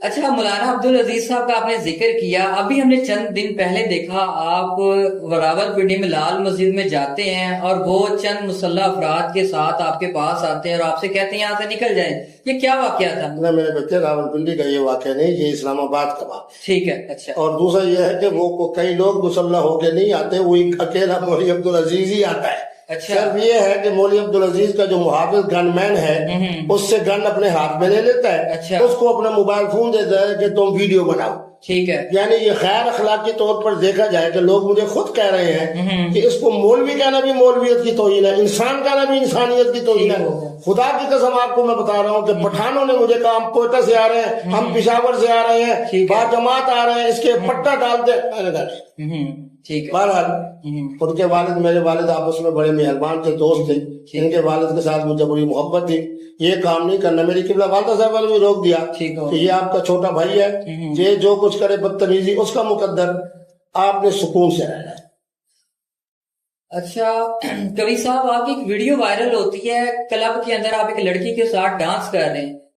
اچھا مولانا عبدالعزیز صاحب کا آپ نے ذکر کیا، ابھی ہم نے چند دن پہلے دیکھا آپ راول پنڈی میں لال مسجد میں جاتے ہیں اور وہ چند مسلح افراد کے ساتھ آپ کے پاس آتے ہیں اور آپ سے کہتے ہیں یہاں سے نکل جائیں، یہ کیا واقعہ تھا؟ نہ میرے بچے، راول پنڈی کا یہ واقعہ نہیں، یہ اسلام آباد کا واقعہ۔ ٹھیک ہے، اچھا۔ اور دوسرا یہ ہے کہ وہ کئی لوگ مسلح ہو کے نہیں آتے، وہ ایک اکیلا مولوی عبدالعزیز ہی آتا ہے۔ اچھا۔ صرف یہ ہے کہ مولوی عبدالعزیز کا جو محافظ گن مین ہے اس سے گن اپنے ہاتھ میں لے لیتا ہے، اچھا۔ اس کو اپنا موبائل فون دیتا ہے کہ تم ویڈیو بناؤ۔ ٹھیک ہے۔ یعنی یہ غیر اخلاقی طور پر دیکھا جائے کہ لوگ مجھے خود کہہ رہے ہیں کہ اس کو مولوی کہنا بھی مولویت کی توہین ہے، انسان کہنا بھی انسانیت کی توہین ہے۔ خدا کی قسم آپ کو میں بتا رہا ہوں کہ پٹھانوں نے مجھے کہا ہم کوئٹہ سے آ رہے ہیں، ہم پشاور سے آ رہے ہیں، با جماعت آ رہے ہیں، اس کے پٹا ڈال دے۔ ٹھیک ہے۔ بہرحال ان کے والد میرے والد آپس میں بڑے مہربان تھے، دوست تھے، ان کے والد کے ساتھ مجھے بڑی محبت تھی۔ یہ کام نہیں کرنا، میری قبلہ والدہ صاحبہ نے بھی روک دیا کہ یہ آپ کا چھوٹا بھائی ہے، یہ جو کچھ کرے بدتمیزی اس کا مقدر، آپ نے سکون سے رہنا ہے۔ اچھا کبھی صاحب، آپ کی ایک ویڈیو وائرل ہوتی ہے، کلب کے اندر آپ ایک لڑکی کے ساتھ ڈانس کر رہے ہیں،